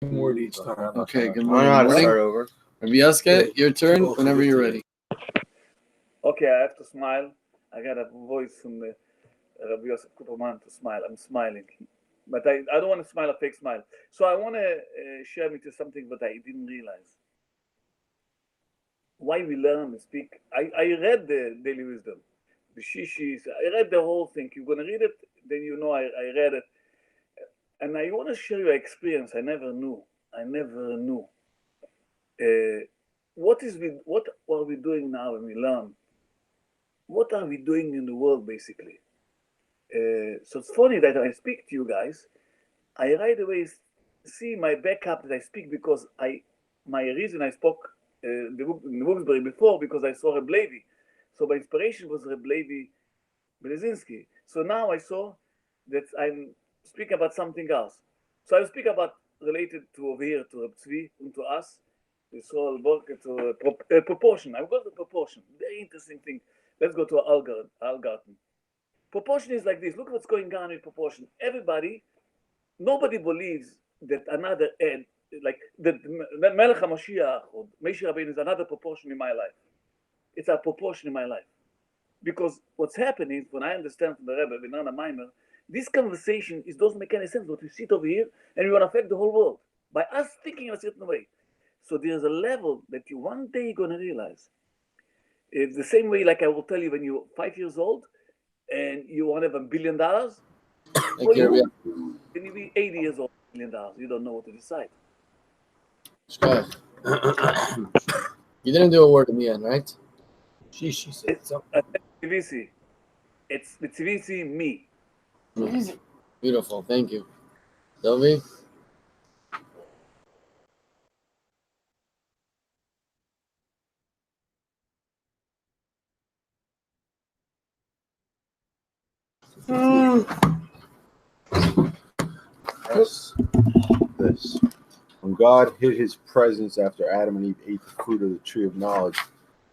word each time. Okay, good I know how to morning. start over. Rabbi your turn whenever you're ready. Okay, I have to smile. I got a voice from the Rabbi Yosef Kuperman to smile. I'm smiling. But I don't want to smile a fake smile. So I want to share with you something that I didn't realize. Why we learn to speak. I read the Daily Wisdom, the Shishis. I read the whole thing. You're going to read it, then you know I read it. And I want to share you an experience I never knew. What are we doing now when we learn? What are we doing in the world, basically? So it's funny that I speak to you guys. I right away see my backup that I speak because my reason I spoke in the Wilkes-Barre before because I saw Reb Levi. So my inspiration was Reb Levi Brzezinski. So now I saw that I'm speaking about something else. So I speak about related to over here to Reb Tzvi and to us. We saw to proportion. I've got the proportion. Very interesting thing. Let's go to Algarten. Proportion is like this. Look what's going on with proportion. Nobody believes that another end, like the Melech HaMashiach or Moshe Rabbeinu is another proportion in my life. It's a proportion in my life. Because what's happening, when I understand from the Rebbe, Vinana Maimer, this conversation doesn't make any sense. But we sit over here and we want to affect the whole world by us thinking in a certain way. So there's a level that you one day going to realize. It's the same way, like I will tell you, when you're 5 years old and you want to have $1 billion, when you be 80 years old, $1 billion, you don't know what to decide. You didn't do a word in the end, right? She said something. It's Tzivisi, me. Beautiful, thank you. Dovi? This. When God hid his presence after Adam and Eve ate the fruit of the tree of knowledge,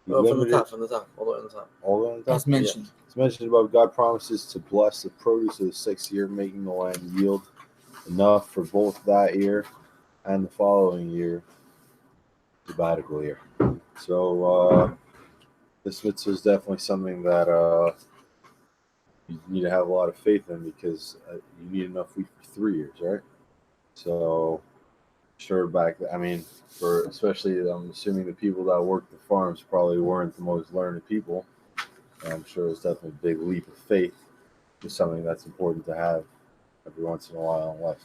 he from limited the top, all the way on the top. all the way on the top. That's mentioned. Yeah. It's mentioned above. God promises to bless the produce of the 6th year, making the land yield enough for both that year and the following year, sabbatical year. So this mitzvah is definitely something that you need to have a lot of faith in because you need enough wheat for 3 years, right? So sure, for especially I'm assuming the people that worked the farms probably weren't the most learned people. And I'm sure it's definitely a big leap of faith. It's something that's important to have every once in a while in life.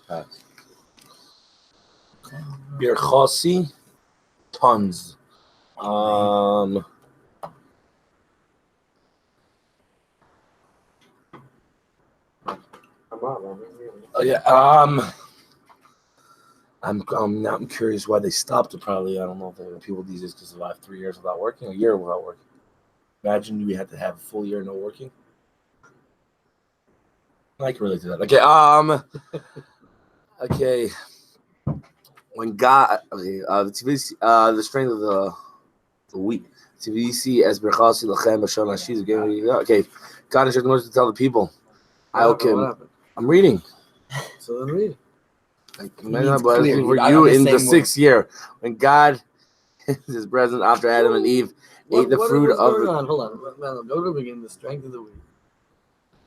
Pass. Birchasi, tons. I'm curious why they stopped it. Probably I don't know if there are people these days because survive 3 years without working, a year without working. Imagine we had to have a full year no working. I can relate to that. Okay. When God, the strength of the wheat. TVC as Berchasi Lachem Bashon Hashiz. Okay, God instructed Moses to tell the people. I'm reading. So then read. For you in the 6th year, when God, his presence after Adam and Eve ate the fruit of the. Hold on. Go to the beginning. The strength of the week.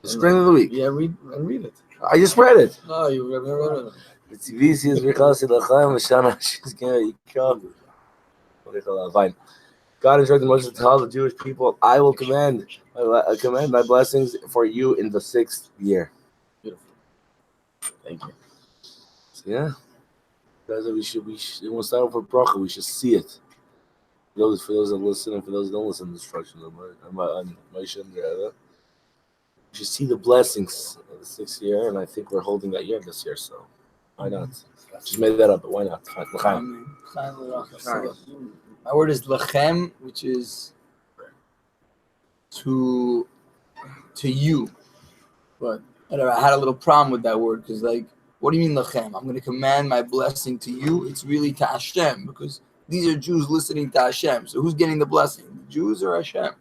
The strength of the week. Yeah, read it. I just read it. No, you read it. Fine. God instructed Moses to tell the Jewish people, I will command my blessings for you in the 6th year. Beautiful. Thank you. So, yeah. Guys, we should when we start off with bracha, we should see it. For those that listen and for those that don't listen to the instructions, we should see the blessings of the 6th year, and I think we're holding that year this year, so why not? Just made that up, but why not? My word is lechem, which is to you. But I had a little problem with that word because, what do you mean lechem? I'm going to command my blessing to you. It's really to Hashem because these are Jews listening to Hashem. So who's getting the blessing? The Jews or Hashem?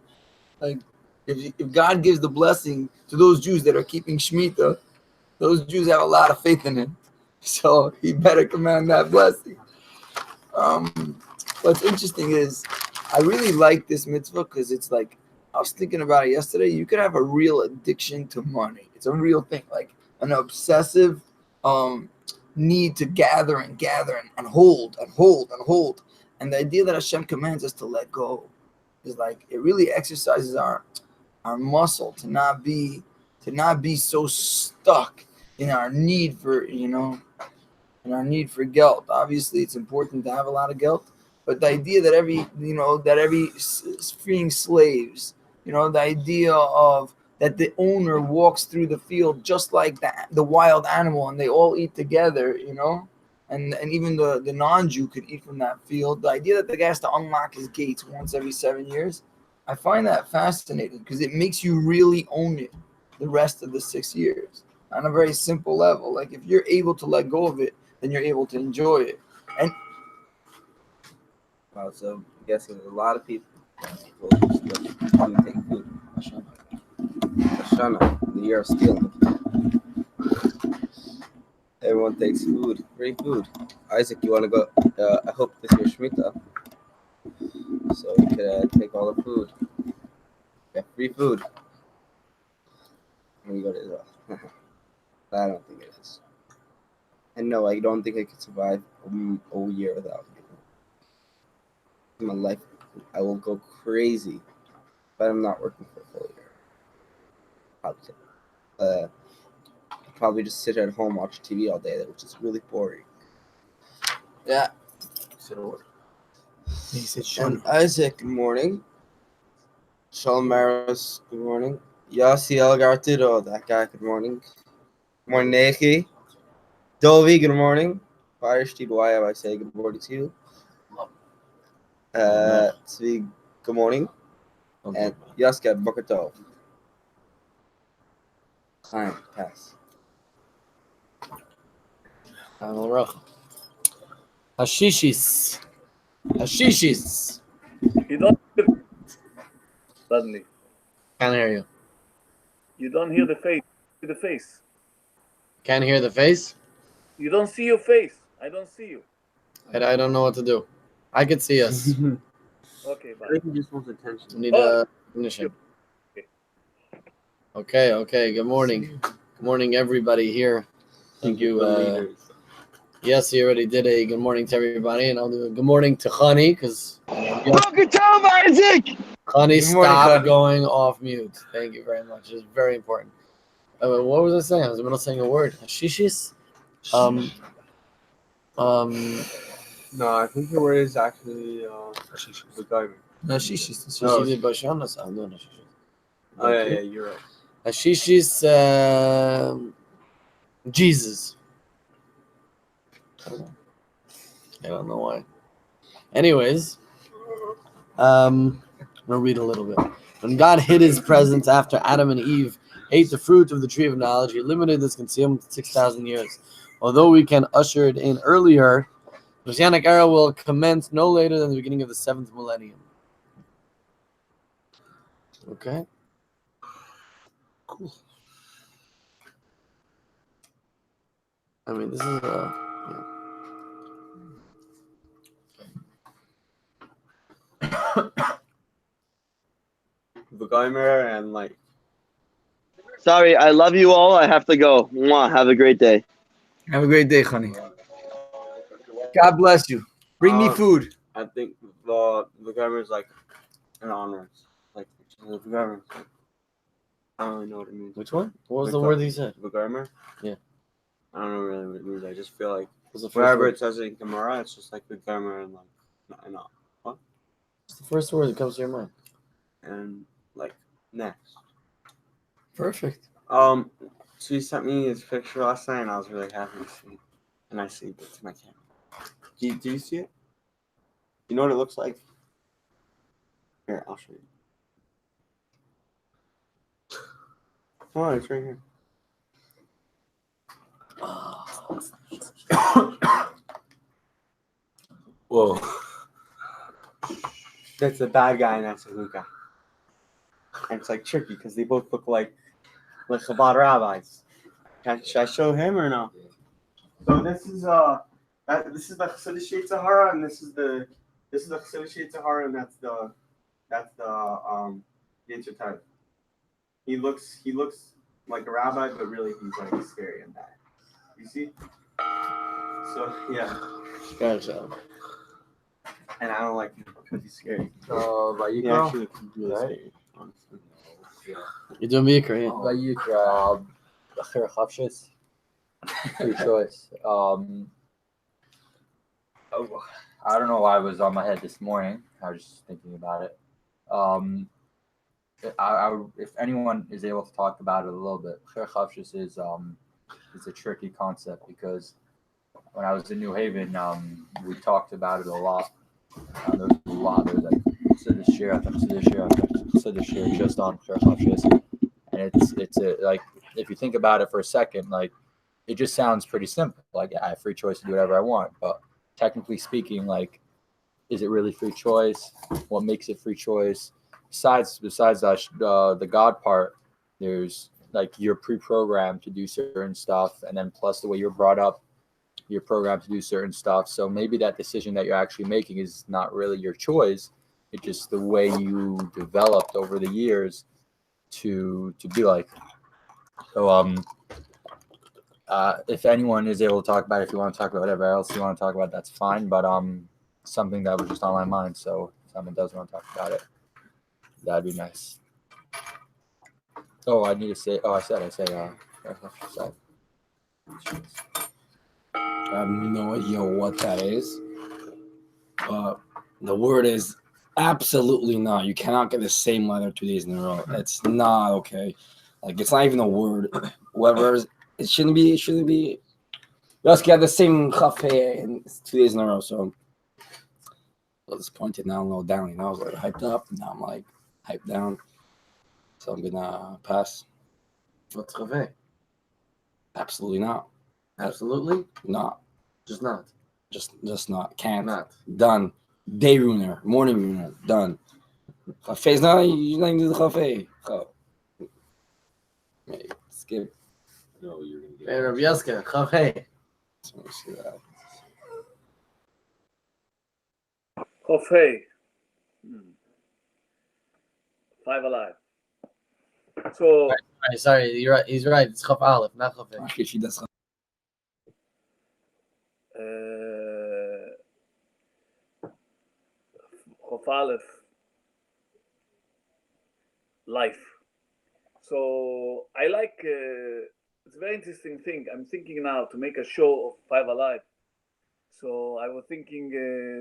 If God gives the blessing to those Jews that are keeping Shemitah, those Jews have a lot of faith in Him. So he better command that blessing. What's interesting is I really like this mitzvah because it's like, I was thinking about it yesterday. You could have a real addiction to money. It's a real thing, like an obsessive need to gather and gather and hold and hold and hold. And the idea that Hashem commands us to let go is like, it really exercises our muscle to not be so stuck in our need for, in our need for guilt. Obviously, it's important to have a lot of guilt, but the idea that every freeing slaves, the idea of that the owner walks through the field just like the wild animal, and they all eat together, and even the non-Jew could eat from that field. The idea that the guy has to unlock his gates once every 7 years, I find that fascinating because it makes you really own it the rest of the 6 years on a very simple level. Like if you're able to let go of it, then you're able to enjoy it. And Wow, so I'm guessing a lot of people will take food. Hashanah, the year of stealing. Everyone takes food, free food. Isaac, you want to go? I hope this is your Shemitah, so you can take all the food. Yeah, free food. When you go to Israel. I don't think it is. And no, I don't think I could survive a year without it. In my life, I will go crazy, but I'm not working for a full year. I'll probably just sit at home, watch TV all day, which is really boring. yeah, So, he said, and Isaac, good morning. Shalom Maris, good morning. Yossi El Gartido, that guy, good morning. Good morning, Nechi. Dovi, good morning. Firesteed, why have I say good morning to you? Tzvi, good morning. And Yaska, Boker Tov. Chaim, pass. Hashishis. Hashishis. You don't suddenly. Can't hear you. You don't hear the face. See the face. Can't hear the face? You don't see your face. I don't see you. I don't know what to do. I can see us. Okay, bye. I think he just wants attention. We need a ignition. Okay. Good morning. Good morning, everybody here. Thank you. Yes, he already did a good morning to everybody, and I'll do a good morning to Khani because Isaac. Khani Good morning, stopped Khani. going off mute. Thank you very much. It's very important. What was I saying? I was in the middle of saying a word. Hashishis. No, I think the word is actually the garden. Hashishis. Hashishis Bashanas. I'm doing Hashishis. Oh, yeah, you're right. Hashishis. Jesus. I don't know why. Anyways, I'm gonna read a little bit. When God hid His presence after Adam and Eve ate the fruit of the tree of knowledge, He limited this concealment to 6,000 years. Although we can usher it in earlier, the Messianic era will commence no later than the beginning of the 7th millennium. Okay. Cool. I mean, this is V'gaimer and like. Sorry, I love you all. I have to go. Mwah. Have a great day. Have a great day, honey. God bless you. Bring me food. I think the V'gaimer is like an honor. Like the V'gaimer. I don't really know what it means. which one? What was the word he said? V'gaimer? Yeah. I don't know really what it means. I just feel like What's the first wherever word? it says it in Gemara, it's just like V'gaimer and like not what? What's the first word that comes to your mind? And like next. Perfect. She sent me his picture last night, and I was really happy to see it. And I see it to my camera. Do you see it? You know what it looks like? Here, I'll show you. Oh, it's right here. Whoa. That's the bad guy and that's the good guy. And it's like tricky because they both look like Chabad rabbis. Should I show him or no? So this is the Chassidish Sahara, and this is the Chassidish Sahara, and that's the Yitzhak type. He looks like a rabbi, but really he's like scary and bad. You see? So yeah. Gotcha. And I don't like him because he's scary. Vayikra? He actually looks really Right? scary, honestly. You're doing me Korean. Vayikra, Achir Chavshis, free choice. I don't know why it was on my head this morning. I was just thinking about it. If anyone is able to talk about it a little bit, Achir Chavshis is a tricky concept because when I was in New Haven, we talked about it a lot. There's a lot. There's like Siddish just on Achir Chavshis. And it's like if you think about it for a second, like it just sounds pretty simple. Like I have free choice to do whatever I want, but technically speaking, like is it really free choice? What makes it free choice? Besides the God part, there's like you're pre-programmed to do certain stuff, and then plus the way you're brought up, you're programmed to do certain stuff. So maybe that decision that you're actually making is not really your choice. It's just the way you developed over the years to be like. So if anyone is able to talk about it, if you want to talk about whatever else you want to talk about, that's fine. But something that was just on my mind. So if someone does want to talk about it, that'd be nice. Oh, I need to say. Oh, I said. I have no idea what that is. But the word is absolutely not. You cannot get the same letter 2 days in a row. It's not okay. Like it's not even a word. Whatever it shouldn't be. You just get the same cafe and it's 2 days in a row. So I was disappointed. Now I'm a little down. You know, I was like hyped up. Now I'm like hyped down. So I'm gonna pass. What's cafe? Absolutely not. Absolutely Not. just not. Just not. Can't. Not. Done. Day ruiner. Morning ruiner. Done. Cafe's not. You're not do the cafe. Hey, skip. No, you're gonna get. Hey, Rabbi Yeska, cafe. So let me see that. Chofei. FiveAlive. So Sorry, you're right. He's right. It's Chaf Aleph, not cafe. Actually, she does. Chof Aleph, life. So I like. It's a very interesting thing. I'm thinking now to make a show of FiveAlive. So I was thinking,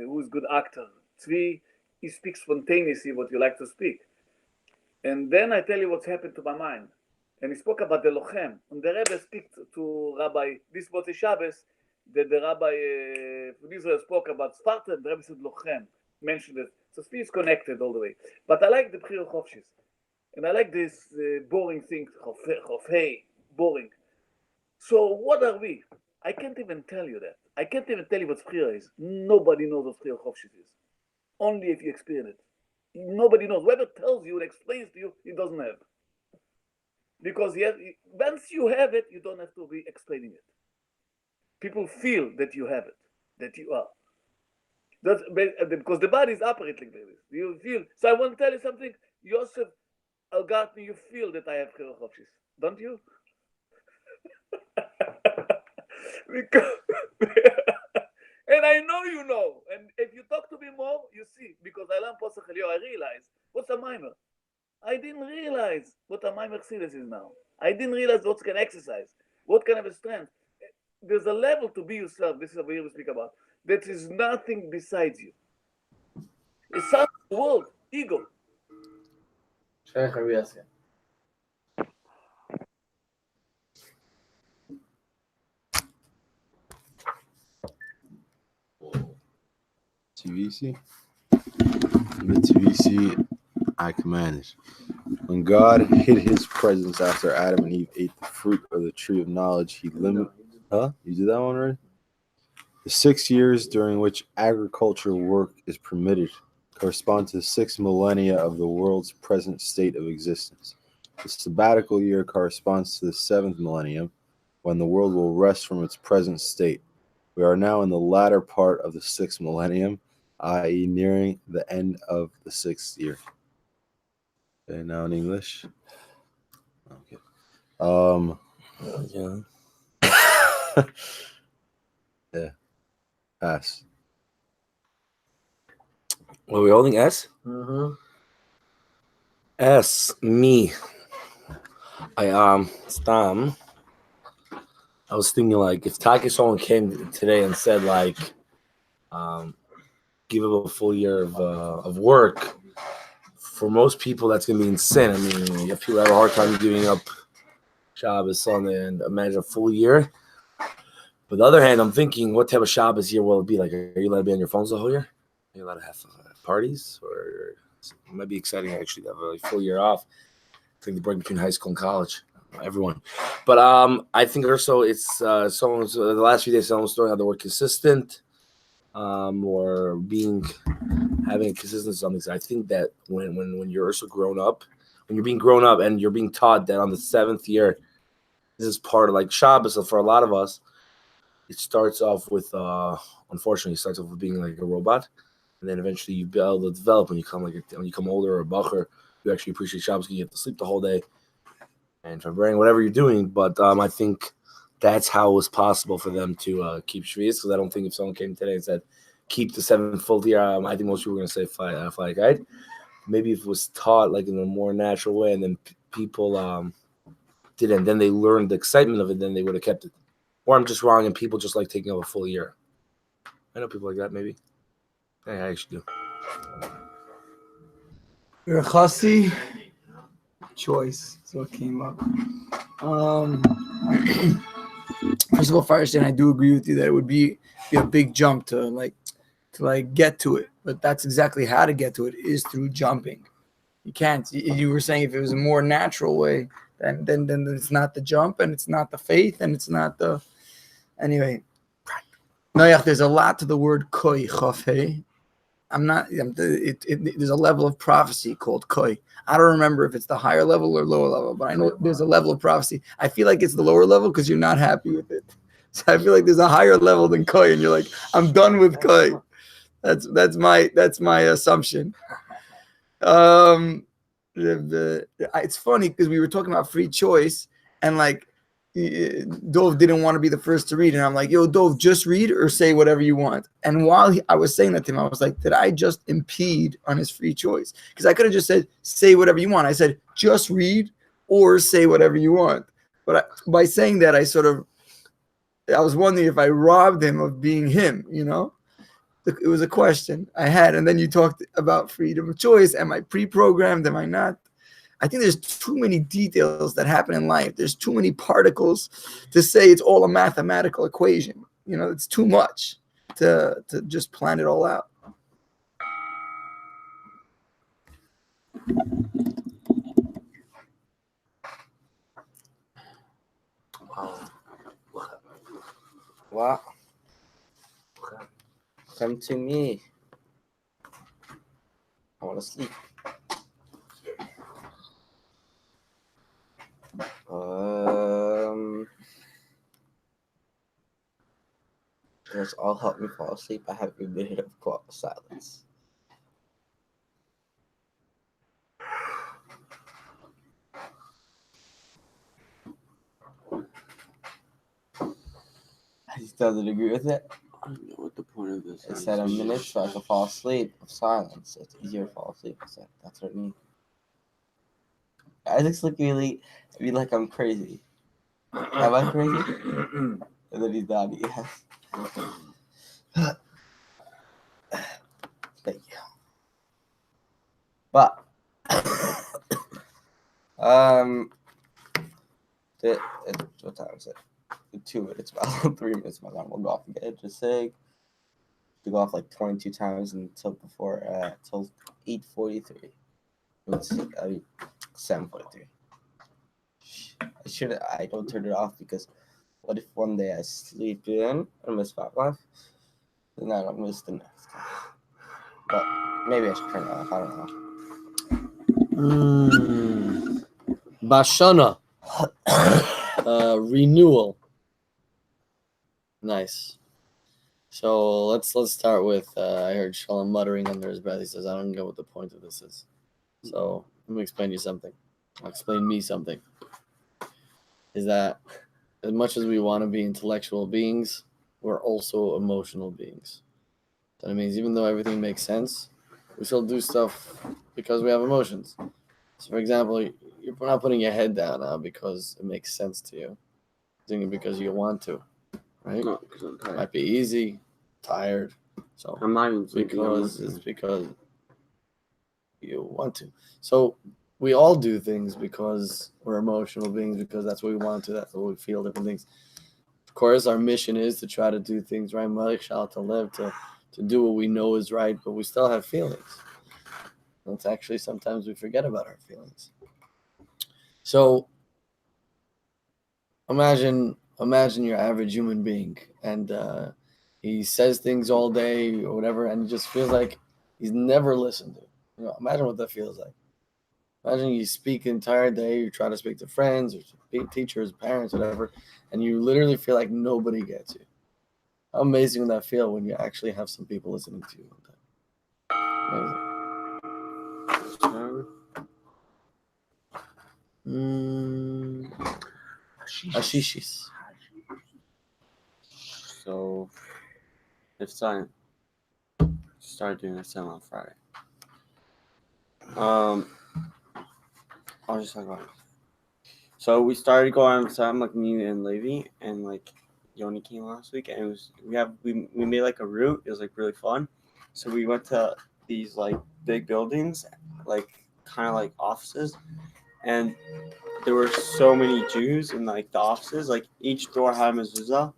who's good actor? Tzvi, he speaks spontaneously what you like to speak. And then I tell you what's happened to my mind. And he spoke about the Lochem. And the Rebbe speak to Rabbi, this was a Shabbos, that the Rabbi from Israel spoke about Sparta, and the Rebbe said Lochem, mentioned it. So Tzvi is connected all the way. But I like the Bchir Chovshis. And I like this boring thing, Chofei, boring. So what are we? I can't even tell you that. I can't even tell you what Bchir is. Nobody knows what Bchir Chovshis is. Only if you experience it. Nobody knows. Whoever tells you and explains to you, he doesn't have. Because once you have it, you don't have to be explaining it. People feel that you have it, that you are. That's because the body is operating like this. You feel. So I want to tell you something. Yosef Algartni, you feel that I have Chirochovshis, don't you? Because, and I know you know. And if you talk to me more, you see. Because I learned Posach Elio, I realize what's a mimer. I didn't realize what a mimer chassidus is now. I didn't realize what can exercise, what kind of a strength. There's a level to be yourself. This is what we speak about. That is nothing besides you. It's some world, ego. Sheikh Rabbi Yeska. TVC. The TVC, I command it. When God hid his presence after Adam and Eve ate the fruit of the tree of knowledge, he limited. Huh? You did that one already? The 6 years during which agricultural work is permitted correspond to the 6 millennia of the world's present state of existence. The sabbatical year corresponds to the 7th millennium, when the world will rest from its present state. We are now in the latter part of the 6th millennium, i.e., nearing the end of the 6th year. Okay, now in English. Okay. Yeah. Yeah. Pass. Are we holding S? Mm-hmm. S, me. Stam. I was thinking like if someone came today and said like, give up a full year of work. For most people, that's gonna be insane. I mean, you have people that have a hard time giving up Shabbos, Sunday, and imagine a full year. But on the other hand, I'm thinking, what type of Shabbos year will it be? Like, are you allowed to be on your phones the whole year? Are you allowed to have parties? Or it might be exciting actually to have a full year off. I think the break between high school and college, everyone. But I think also it's the last few days someone's throwing out the word consistent, or having a consistent something. So I think that when you're also grown up, when you're being grown up and you're being taught that on the 7th year, this is part of like Shabbos. So for a lot of us, it starts off with unfortunately, it starts off with being like a robot, and then eventually you be able to develop when you come older or a bacher. You actually appreciate Shabbos because you have to sleep the whole day and for brain whatever you're doing. But I think that's how it was possible for them to keep Shvius, because I don't think if someone came today and said keep the 7th full year, I think most people are going to say fly guide. Maybe if it was taught like in a more natural way, and then people didn't, then they learned the excitement of it, then they would have kept it. Or I'm just wrong and people just like taking up a full year. I know people like that maybe. Yeah, I actually do. Chassi choice. So it came up. First of all, Firestein, I do agree with you that it would be a big jump to get to it. But that's exactly how to get to it, is through jumping. You can't. You were saying if it was a more natural way, then it's not the jump, and it's not the faith, and it's not the. Anyway, Noach, there's a lot to the word koi chafei. There's a level of prophecy called koi. I don't remember if it's the higher level or lower level, but I know there's a level of prophecy. I feel like it's the lower level because you're not happy with it. So I feel like there's a higher level than koi, and you're like, I'm done with koi. That's my assumption. It's funny because we were talking about free choice, and like Dov didn't want to be the first to read, and I'm like, yo, Dov, just read or say whatever you want. And while I was saying that to him, I was like, did I just impede on his free choice? Because I could have just said, say whatever you want. I said, just read or say whatever you want. But by saying that, I was wondering if I robbed him of being him, you know? It was a question I had. And then you talked about freedom of choice. Am I pre-programmed? Am I not? I think there's too many details that happen in life. There's too many particles to say it's all a mathematical equation. You know, it's too much to just plan it all out. What? Come to me. I want to sleep. Let's all help me fall asleep. I have a minute of silence. He doesn't agree with it. I don't know what the point of this is. It said a minute so I can fall asleep of silence. It's easier to fall asleep. I said, that's what it means. Isaac's looking at me like I'm crazy. Am I crazy? And then he's nodding, yes. Thank you. But what time is it? 2 minutes, about 3 minutes. My alarm will go off again. Just saying, to go off like 22 times until 8:43. It's 7:43. I don't turn it off because what if one day I sleep in and miss FiveAlive? Then I don't miss the next time. But maybe I should turn it off. I don't know. Bashana. Renewal. Nice. So let's start with. I heard Shalom muttering under his breath. He says, "I don't know what the point of this is." So let me explain you something. I'll explain me something. Is that as much as we want to be intellectual beings, we're also emotional beings. So that means even though everything makes sense, we still do stuff because we have emotions. So, for example, you're not putting your head down now because it makes sense to you. You're doing it because you want to, right? No, because I'm It tired. might be easy, tired. So I'm not even sleeping. because you want to. So we all do things because we're emotional beings, because that's what we want to. That's what we feel, different things. Of course, our mission is to try to do things right, to live, to do what we know is right, but we still have feelings. It's actually sometimes we forget about our feelings. So imagine your average human being, and he says things all day or whatever, and he just feels like he's never listened to. Imagine what that feels like. Imagine you speak the entire day, you try to speak to friends or teachers, parents, whatever, and you literally feel like nobody gets you. How amazing would that feel when you actually have some people listening to you? Amazing. Hashishis. So it's time. Start doing this time on Friday. I'll just talk about it. So we started going outside, like me and Levi, and like Yoni came last week, and it was we made like a route. It was like really fun. So we went to these like big buildings, like kind of like offices, and there were so many Jews in like the offices. Like each door had a mezuzah,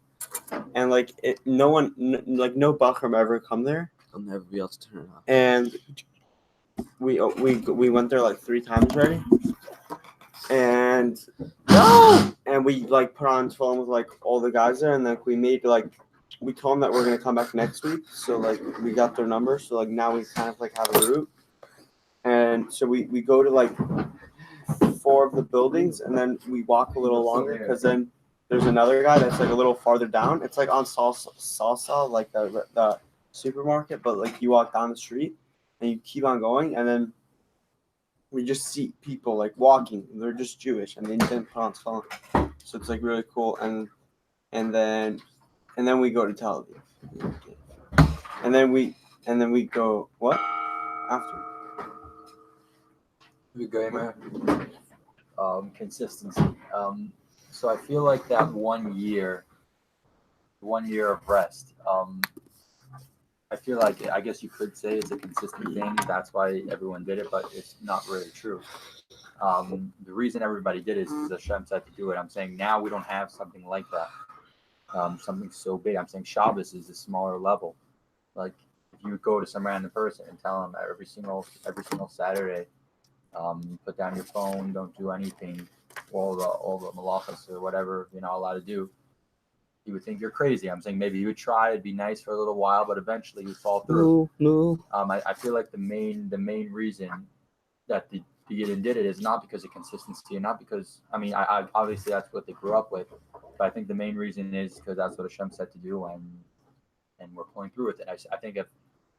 and like no Bachram ever come there. I'll never be able to turn it off. And we went there like 3 times already, and we like put on phone with like all the guys there, and like we told them that we're gonna come back next week. So like we got their number, so like now we kind of like have a route, and so we go to like 4 of the buildings, and then we walk a little longer because then there's another guy that's like a little farther down. It's like on Salsa, like the supermarket, but like you walk down the street and you keep on going, and then we just see people like walking. They're just Jewish, and they didn't put on phone, so it's like really cool. And then we go to Tel Aviv, and then we go what after? The gamer. Consistency. So I feel like that 1 year of rest. I feel like, I guess you could say it's a consistent thing. That's why everyone did it, but it's not really true. The reason everybody did it is because Hashem said to do it. I'm saying now we don't have something like that. Something so big. I'm saying Shabbos is a smaller level. Like if you go to some random person and tell them every single Saturday, put down your phone, don't do anything, all the malachas or whatever you're not allowed to do, you would think you're crazy. I'm saying maybe you would try, it'd be nice for a little while, but eventually you'd fall through. No. I feel like the main reason that the Yidden did it is not because of consistency, and not because, I obviously that's what they grew up with, but I think the main reason is because that's what Hashem said to do, and we're pulling through with it. I think if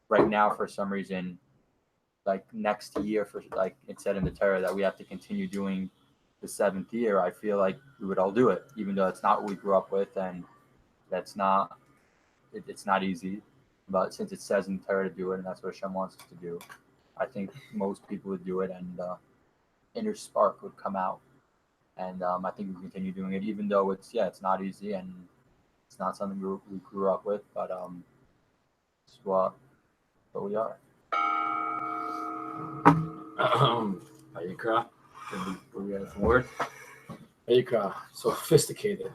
right now for some reason, like next year, for like it said in the Torah that we have to continue doing the 7th year, I feel like we would all do it, even though it's not what we grew up with, and it's not easy. But since it says in the Torah to do it, and that's what Hashem wants us to do, I think most people would do it, and inner spark would come out, and I think we continue doing it, even though it's not easy and it's not something we grew up with, but it's what we are. Vayikra. We got some word. Vayikra. Sophisticated.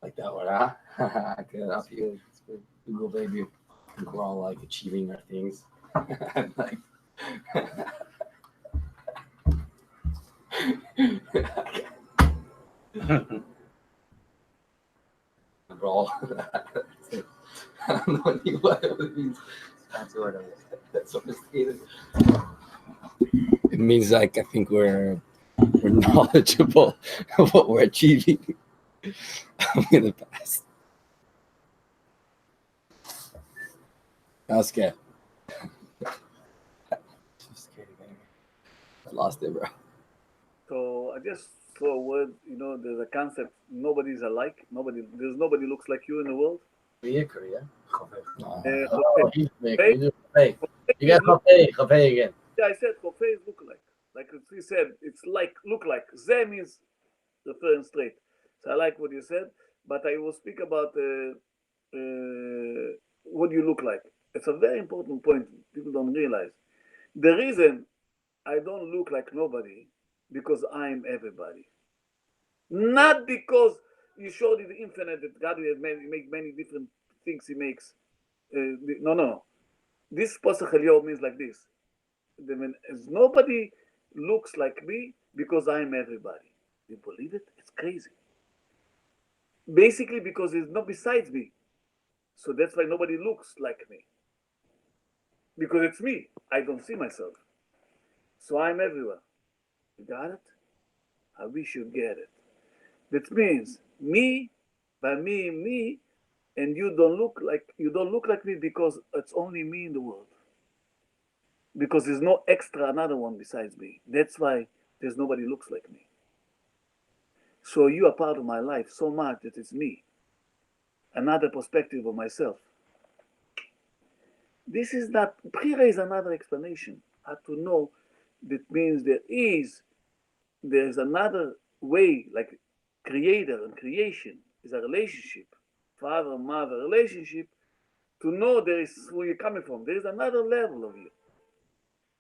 Like that word, huh? I could help you. Google baby. We're all like achieving our things. Like we're all I don't know what it means. That's what it is. That's sophisticated. It means like I think we're knowledgeable of what we're achieving. I'm gonna pass. Okay. Just kidding. I lost it, bro. So I just throw a word. There's a concept. Nobody's alike. There's nobody looks like you in the world. Korea. No. Oh, he's maker. Chofei- You do Chofei. You got look- Chofei again. Yeah, I said Chofei look like. Like he said, it's like look like. Ze means referring straight. So I like what you said, but I will speak about what you look like. It's a very important point. People don't realize. The reason I don't look like nobody because I'm everybody. Not because you showed in the infinite that God has make many different things He makes. No. This Pasach Eliyah means like this: nobody looks like me because I'm everybody. You believe it? It's crazy. Basically, because there's no besides me, so that's why nobody looks like me. Because it's me. I don't see myself, so I'm everywhere. You got it? I wish you get it. That means me, by me, and you don't look like me because it's only me in the world. Because there's no extra another one besides me. That's why there's nobody looks like me. So you are part of my life so much that it's me. Another perspective of myself. This is not Bechira is another explanation. How to know that means there's another way, like creator and creation is a relationship, father mother relationship, to know there is where you're coming from. There is another level of you.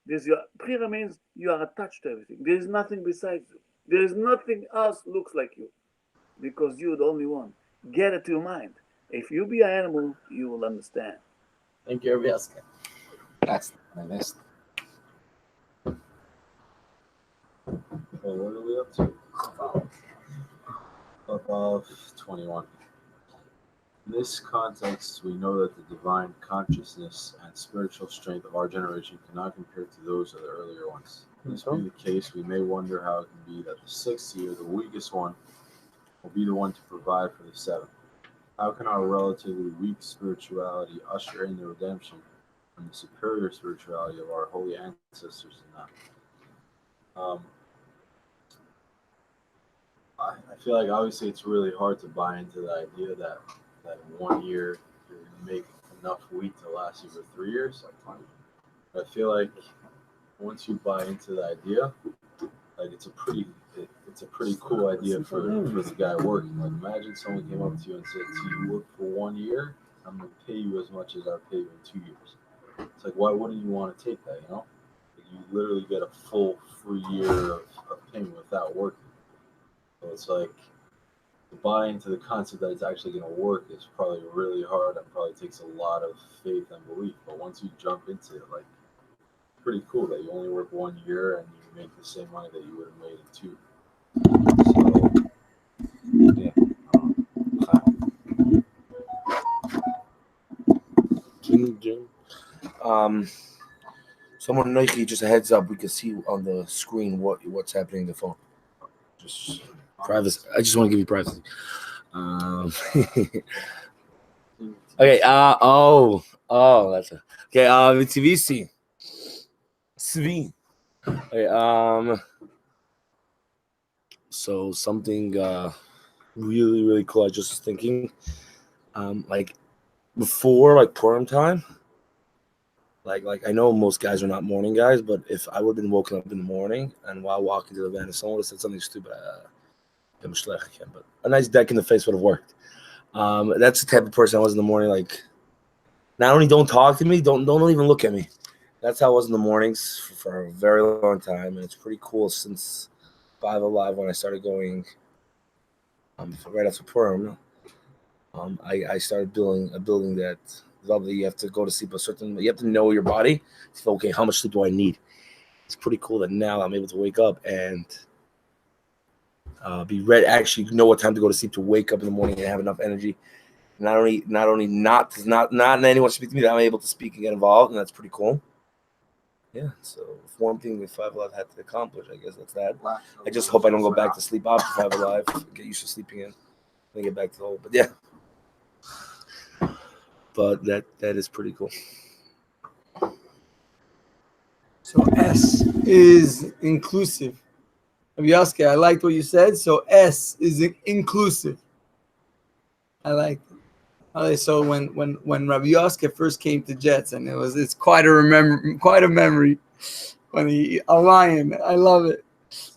There's your Bechira means you are attached to everything. There is nothing besides you. There is nothing else looks like you, because you're the only one. Get it to your mind. If you be an animal, you will understand. Thank you, Bielska. That's my list. Well, what are we up to? Above 21. In this context, we know that the divine consciousness and spiritual strength of our generation cannot compare to those of the earlier ones. If this be the case, we may wonder how it can be that the sixth year, the weakest one, will be the one to provide for the seventh. How can our relatively weak spirituality usher in the redemption and the superior spirituality of our holy ancestors in that? I feel like obviously it's really hard to buy into the idea that in 1 year you're going to make enough wheat to last you for 3 years. I feel like once you buy into the idea, like it's a pretty cool idea for the guy working. Like imagine someone came up to you and said, "So you work for 1 year, I'm going to pay you as much as I pay you in 2 years." It's like, why wouldn't you want to take that? Like you literally get a full free year of payment without working. So it's like to buy into the concept that it's actually going to work is probably really hard and probably takes a lot of faith and belief. But once you jump into it, like, pretty cool that you only work 1 year and you make the same money that you would have made in 2. So, yeah. Someone Nike, just a heads up, we can see on the screen what's happening in the phone. Just privacy. I just want to give you privacy. Okay. That's it. Okay. It's VC. Svi. Okay. So something really really cool. I just was thinking, like before like Purim time. Like I know most guys are not morning guys, but if I would have been woken up in the morning and while walking to the van, if someone would have said something stupid, but a nice deck in the face would have worked. That's the type of person I was in the morning. Like, not only don't talk to me, don't even look at me. That's how I was in the mornings for a very long time, and it's pretty cool since FiveAlive when I started going. Right after Purim, I started building a building that lovely. You have to go to sleep you have to know your body. It's okay, how much sleep do I need? It's pretty cool that now I'm able to wake up and be ready. Actually, know what time to go to sleep to wake up in the morning and have enough energy. Not only not anyone speak to me, that I'm able to speak and get involved, and that's pretty cool. Yeah. So if one thing that FiveAlive had to accomplish, I guess that's that. I just hope I don't go back to sleep after FiveAlive. Get used to sleeping in. I get back to the whole, but yeah. But that is pretty cool. So S is inclusive. Rabbi Yosker, I liked what you said. So S is inclusive. I like it. Okay, so when Rabbi Yosker first came to Jets, and it's quite a memory. When a lion, I love it.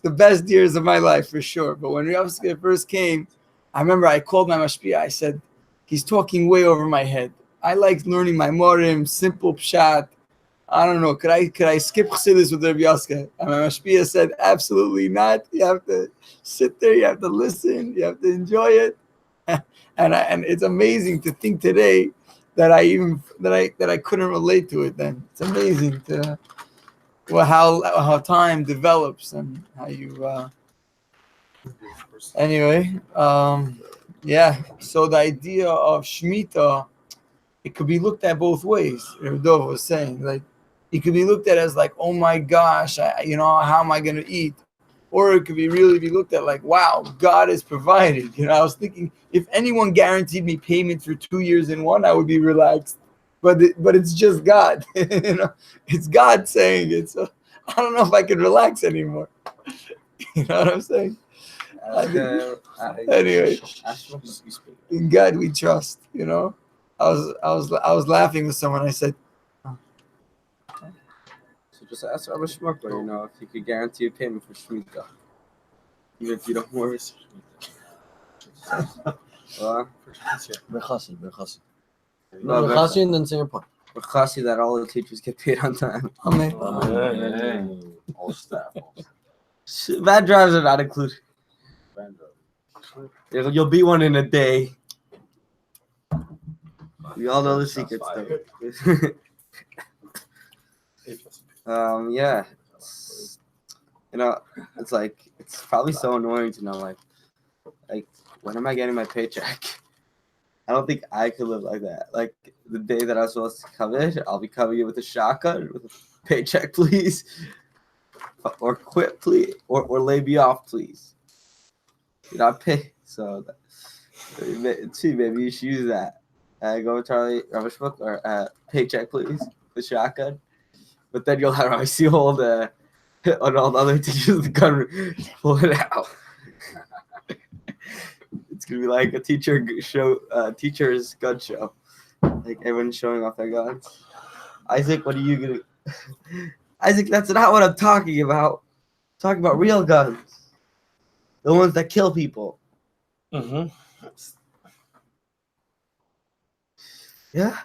The best years of my life for sure. But when Rabbi Yosker first came, I remember I called my mashpia. I said, he's talking way over my head. I like learning my morim, simple pshat. I don't know. Could I skip chassidus with Rabbi Yosker? And my mashpia said, absolutely not. You have to sit there. You have to listen. You have to enjoy it. and it's amazing to think today that I couldn't relate to it then. It's amazing to how time develops and how you anyway. Yeah. So the idea of Shemitah, it could be looked at both ways. Dov was saying, like, it could be looked at as like, oh my gosh, how am I going to eat? Or it could be looked at like, wow, God has provided. I was thinking, if anyone guaranteed me payment for 2 years in one, I would be relaxed. But it's just God. It's God saying it. So I don't know if I can relax anymore. You know what I'm saying? Anyway, in God we trust. I was laughing with someone. I said, So just ask Rabbi Shmuel, if he could guarantee a payment for Shemitah, even if you don't work. Bechasi. No, Bechasi and then say your point. Bechasi that all the teachers get paid on time. Amen. All staff. Bad drives are not included. You'll beat one in a day. We all know the secrets, though. Yeah. It's like, it's probably so annoying to know, like, when am I getting my paycheck? I don't think I could live like that. Like, the day that I'm supposed to come in, I'll be coming in with a shotgun, with a paycheck, please. Or quit, please. Or lay me off, please. You're not pay. So, maybe you should use that. Go with Charlie Rubbish Book or paycheck, please, the shotgun. But then you'll have obviously hold on all the other teachers the gun, pull it out. It's gonna be like a teacher's gun show. Like everyone's showing off their guns. Isaac, what are you gonna? Isaac, that's not what I'm talking about. I'm talking about real guns, the ones that kill people. Mm-hmm. Yeah.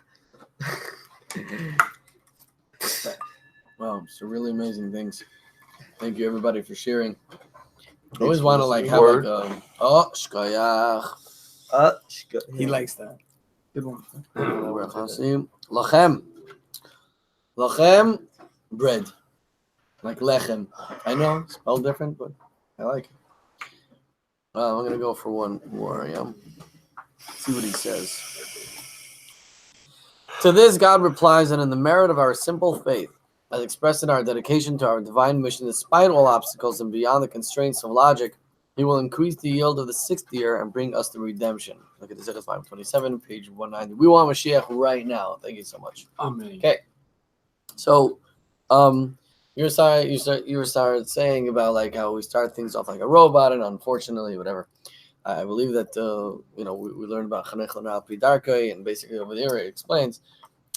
Wow, so really amazing things. Thank you everybody for sharing. I always want to like have like shkoyach. He likes that. Good one. Lachem, bread. Like lechem. I know, spelled different, but I like it. I'm going to go for one more. See what he says. To this, God replies that in the merit of our simple faith, as expressed in our dedication to our divine mission, despite all obstacles and beyond the constraints of logic, he will increase the yield of the 6th year and bring us to redemption. Look at the Zechus 527, page 190. We want Mashiach right now. Thank you so much. Amen. Okay. So, you were started saying about like how we start things off like a robot, and unfortunately, whatever. I believe that we learned about Chanech L'Na'al Pi Darkei, and basically over there it explains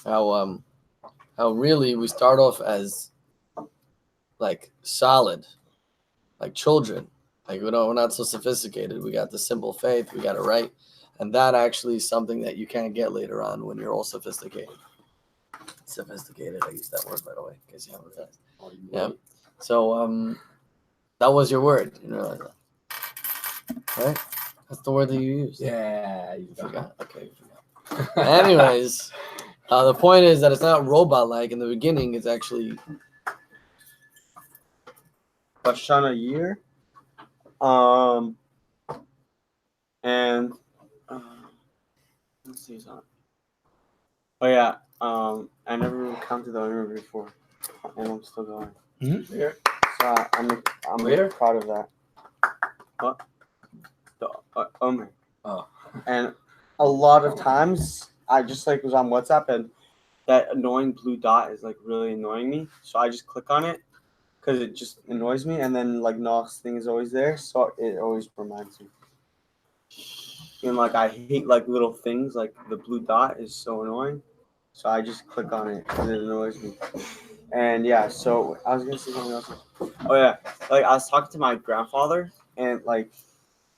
how really we start off as like solid, like children. Like we're not so sophisticated. We got the simple faith. We got it right, and that actually is something that you can't get later on when you're all sophisticated. Sophisticated. I use that word, by the way, in case you haven't read. Yeah. So that was your word. Right? That's the word that you used. Yeah, you forgot. Okay, you forgot. Anyways, the point is that it's not robot-like. In the beginning, it's actually Bashana year. And let's see something. Oh yeah. I never counted the Omer before, and I'm still going. Mm-hmm. Yeah. So I'm proud of that. What? The Omer. Oh. And a lot of times I just like was on WhatsApp and that annoying blue dot is like really annoying me. So I just click on it because it just annoys me. And then like Noah's thing is always there, so it always reminds me. And like I hate like little things, like the blue dot is so annoying. So I just click on it because it annoys me. And yeah, so I was gonna say something else. Oh yeah, like I was talking to my grandfather, and like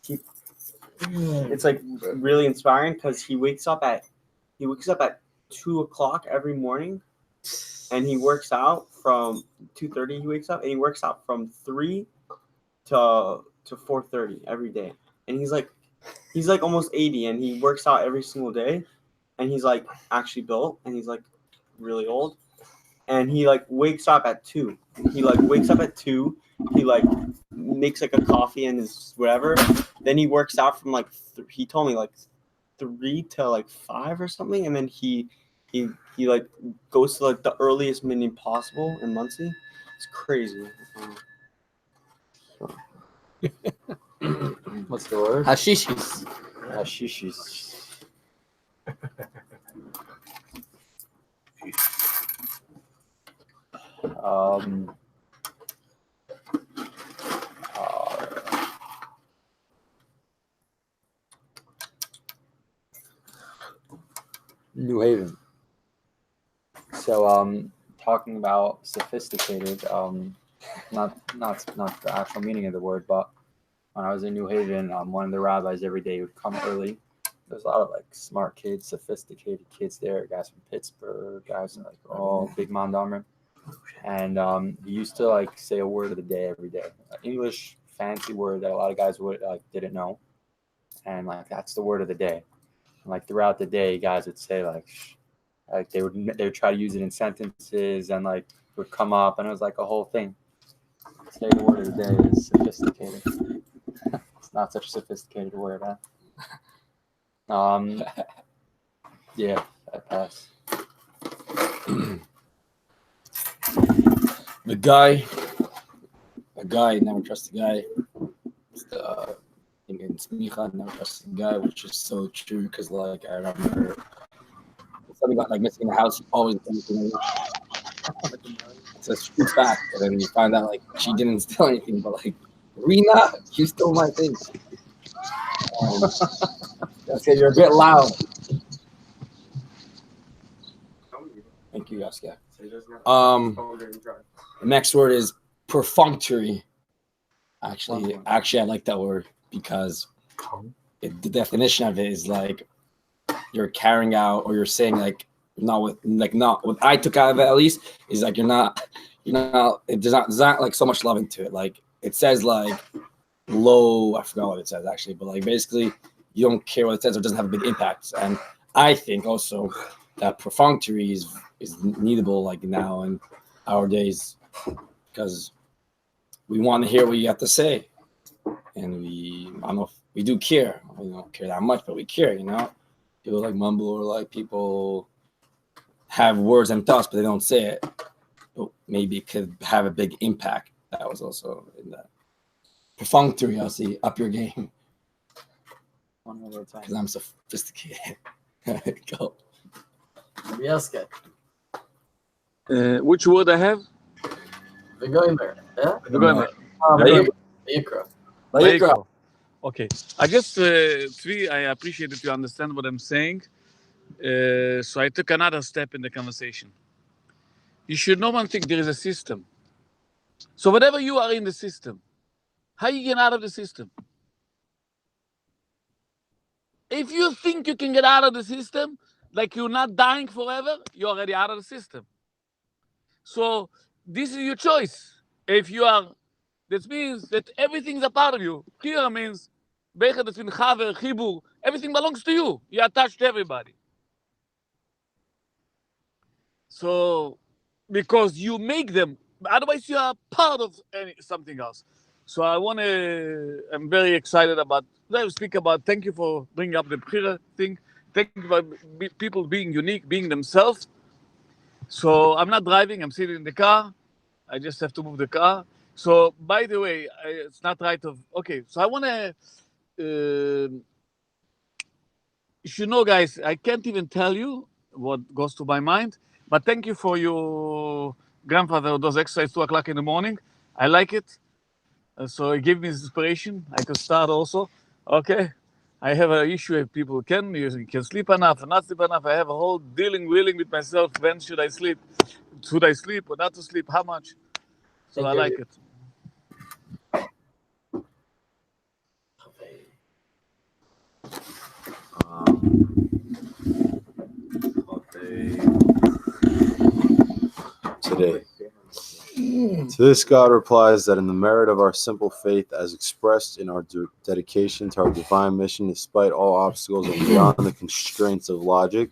it's like really inspiring because he wakes up at 2 o'clock every morning, and he works out from 2:30. He wakes up and he works out from 3 to 4:30 every day, and he's like almost 80, and he works out every single day, and he's like actually built, and he's like really old, and he like wakes up at 2. He like wakes up at 2. He like makes like a coffee and his whatever. Then he works out from like he told me like 3 to like 5 or something, and then he like goes to like the earliest meeting possible in Muncie. It's crazy. What's the word? Hashishis. Hashishis. New Haven. So talking about sophisticated, not the actual meaning of the word, but when I was in New Haven, one of the rabbis every day would come early. There's a lot of like smart kids, sophisticated kids there, guys from Pittsburgh, guys like all big Mondomer. And he used to like say a word of the day every day, an English fancy word that a lot of guys would like didn't know, and like that's the word of the day. And like throughout the day, guys would say like they would try to use it in sentences, and like it would come up, and it was like a whole thing. Say the word of the day is sophisticated. It's not such a sophisticated word, huh? Yeah, I pass. The guy, never trust the guy. In Smicha, never trust the guy, which is so true because, like, I remember something got like missing in the house. Always anything. It's a true fact, and then you find out like she didn't steal anything, but like Rena, she stole my things. Okay, you're a bit loud. Thank you, Yaska. The next word is perfunctory. Actually, I like that word because the definition of it is like you're carrying out, or you're saying like what I took out of it at least is like there's not like so much love into it. Like it says like low, I forgot what it says actually, but like basically you don't care what it says, or it doesn't have a big impact. And I think also that perfunctory is needable like now in our days, because we want to hear what you have to say, and I don't know if we do care. We don't care that much, but we care, you know. People like mumble, or like people have words and thoughts, but they don't say it. But maybe it could have a big impact. That was also in that perfunctory. I'll see up your game. One more time. Because I'm sophisticated. Go. Yaska. Which word I have? V'gomer. Yeah. V'gomer. Vayikra. Okay. I just, Tzvi, I appreciate that you understand what I'm saying. So I took another step in the conversation. You should know one thing, there is a system. So whatever you are in the system, how you get out of the system? If you think you can get out of the system, like you're not dying forever, you're already out of the system. So this is your choice. If you are, that means that everything's a part of you. Here means, Behar, between Chaver, Chibur, everything belongs to you. You're attached to everybody. So, because you make them, otherwise you are part of something else. So I'm very excited about, thank you for bringing up the Behar thing. Thank you for people being unique, being themselves. So I'm not driving, I'm sitting in the car. I just have to move the car. So, by the way, it's not right okay, so I want to you should know, guys, I can't even tell you what goes to my mind, but thank you for your grandfather who does exercise 2 o'clock in the morning. I like it. So it gave me inspiration. I could start also. Okay. I have an issue if people you can sleep enough or not sleep enough. I have a whole dealing with myself. When should I sleep? Should I sleep or not to sleep? How much? So I like it. Today. To this, God replies that in the merit of our simple faith, as expressed in our dedication to our divine mission, despite all obstacles and beyond the constraints of logic,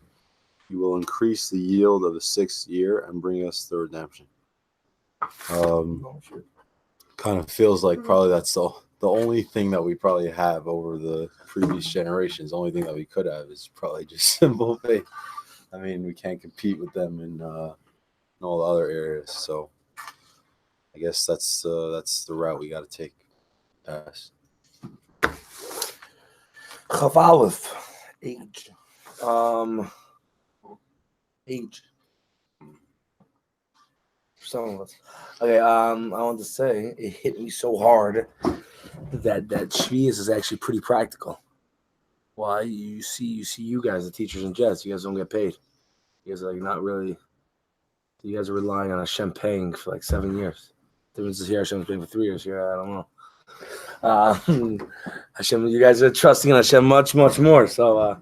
you will increase the yield of the 6th year and bring us the redemption. Kind of feels like probably that's the only thing that we probably have over the previous generations. The only thing that we could have is probably just simple faith. I mean, we can't compete with them in all the other areas. So I guess that's the route we got to take. Pass. FiveAlive. Age. Age. Some of us. Okay, I want to say it hit me so hard that Shvius is actually pretty practical. Why? You see you guys, the teachers and jets, you guys don't get paid. You guys are like not really. You guys are relying on Hashem paying for like 7 years. The difference is here Hashem's paying for 3 years. Here I don't know. Hashem, you guys are trusting in Hashem much more. So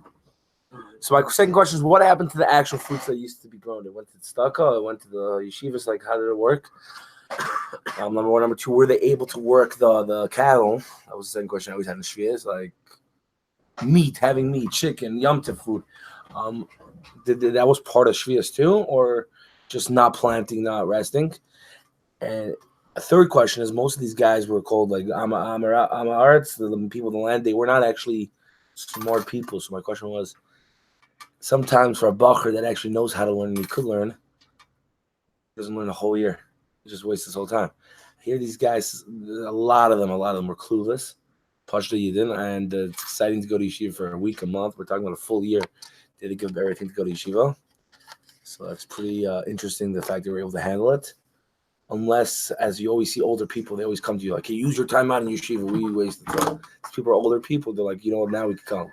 my second question is, what happened to the actual fruits that used to be grown? It went to the tzedakah, it went to the yeshivas. Like, how did it work? Number one. Number two, were they able to work the cattle? That was the second question I always had in Shvius. Like having meat, chicken, yom tov food. That was part of Shvius too, or just not planting, not resting? And a third question is, most of these guys were called like Amaretz, the people of the land. They were not actually smart people. So my question was, sometimes for a bacher that actually knows how to learn and he could learn, he doesn't learn a whole year. He just wastes his whole time. Here, these guys, a lot of them were clueless, Pashto Yidin, and it's exciting to go to yeshiva for a week, a month. We're talking about a full year. They had to give everything to go to yeshiva. So that's pretty interesting, the fact they were able to handle it. Unless, as you always see older people, they always come to you like, hey, use your time out in yeshiva. We wasted time. These people are older people. They're like, you know what, now we can come.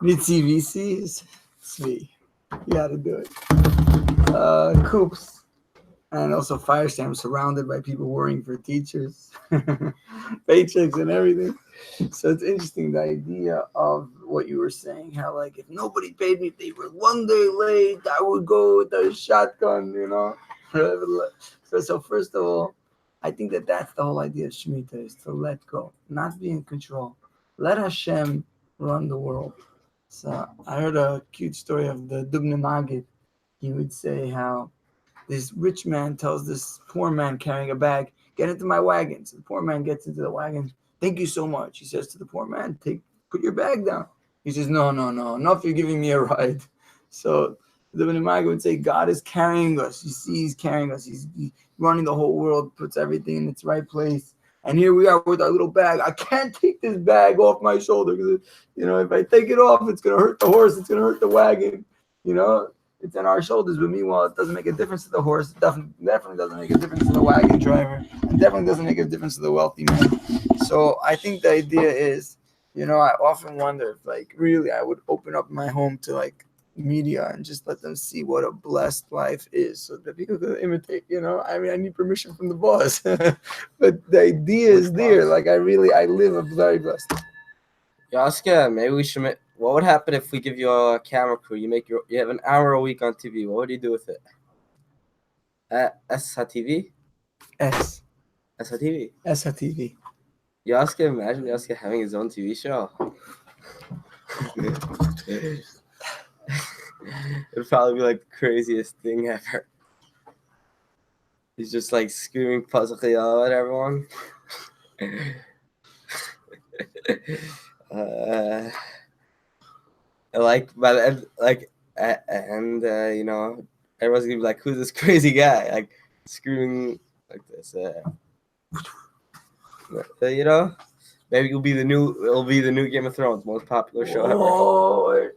Mitzi VCs, sweet. You gotta do it. Coops. And also fire stamps surrounded by people worrying for teachers, paychecks and everything. So it's interesting, the idea of what you were saying, how like if nobody paid me, if they were 1 day late, I would go with a shotgun, you know. So first of all, I think that's the whole idea of Shemitah, is to let go, not be in control. Let Hashem run the world. So I heard a cute story of the Dubna Magid. He would say how this rich man tells this poor man carrying a bag, get into my wagon. So the poor man gets into the wagon. Thank you so much. He says to the poor man, put your bag down. He says, no, enough, you're giving me a ride. So the Dubna Magid would say, God is carrying us. You see, he's carrying us. He's running the whole world, puts everything in its right place. And here we are with our little bag. I can't take this bag off my shoulder because, if I take it off, it's going to hurt the horse. It's going to hurt the wagon. It's on our shoulders. But meanwhile, it doesn't make a difference to the horse. It definitely doesn't make a difference to the wagon driver. It definitely doesn't make a difference to the wealthy man. So I think the idea is, I often wonder if, really I would open up my home to, media and just let them see what a blessed life is so that people could imitate. I need permission from the boss. But the idea is there. I live a very blessed life. Yaska, maybe we should what would happen if we give you a camera crew? You have an hour a week on TV. What would you do with it? SHTV? SHTV. SHTV. Yaska, imagine Yaska having his own TV show. It'd probably be like the craziest thing ever. He's just screaming Pasachiyah at everyone. By the end, everyone's gonna be like, "Who's this crazy guy?" Screaming like this. Maybe it'll be the new Game of Thrones, most popular show ever. Lord.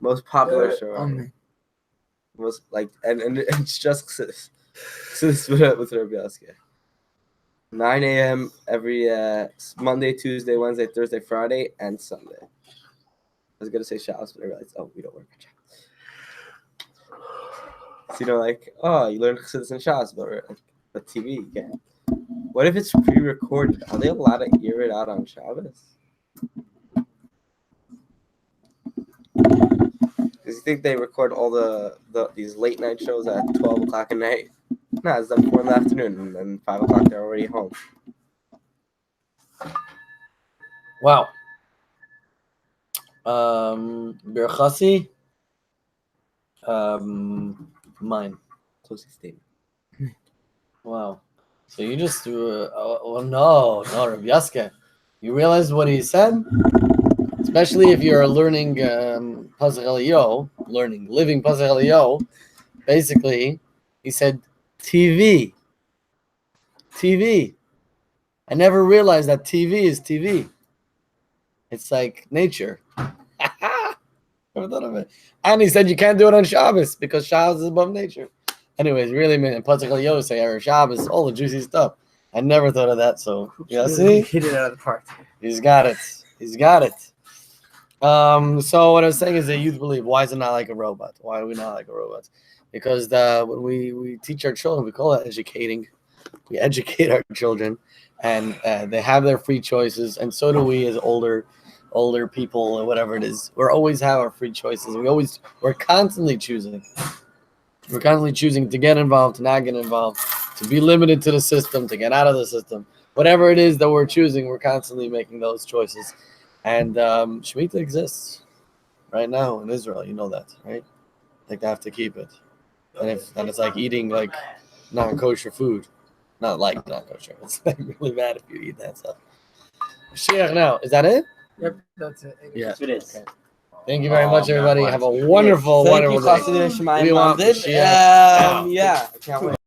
Most popular show ever. Amen. Most like and it's just with Rabbi Yasker. 9 a.m. every Monday, Tuesday, Wednesday, Thursday, Friday, and Sunday. I was gonna say Shabbos, but I realized, we don't work on Shabbos. So, like, you learn Chassidus and Shabbos, but TV, you can't. What if it's pre-recorded? Are they allowed to air it out on Shabbos? Because you think they record all these late night shows at 12 o'clock at night? No, it's done 4 in the afternoon, and then 5 o'clock they're already home. Wow. Birchasi. Mine. Closing statement. Wow. So you just no, Rabbi Yaske. You realize what he said? Especially if you're learning Pasach Eliyahu, living Pasach Eliyahu. Basically, he said TV. TV. I never realized that TV is TV. It's like nature. Never thought of it. And he said you can't do it on Shabbos because Shabbos is above nature. Anyways, really, man, in Pasach Eliyahu say Erev Shabbos, all the juicy stuff. I never thought of that. So see, hit it out of the park. He's got it. So what I was saying is that youth believe. Why is it not like a robot? Why are we not like a robot? Because when we teach our children, we call it educating. We educate our children, and they have their free choices, and so do we as older people or whatever it is. We always have our free choices. We're constantly choosing. We're constantly choosing to get involved, to not get involved, to be limited to the system, to get out of the system. Whatever it is that we're choosing, we're constantly making those choices. And Shemitah exists right now in Israel. You know that, right? Like they have to keep it. And it's like eating like non-kosher food. Not like non-kosher. It's like really bad if you eat that stuff. Mashiach now. Is that it? Yep, that's it. Yeah. It is. Okay. Thank you very much, man, everybody. bless Have a you. wonderful, Thank wonderful you, day. Chassidus Shemaim We want Landed. Mashiach. Yeah, I can't wait.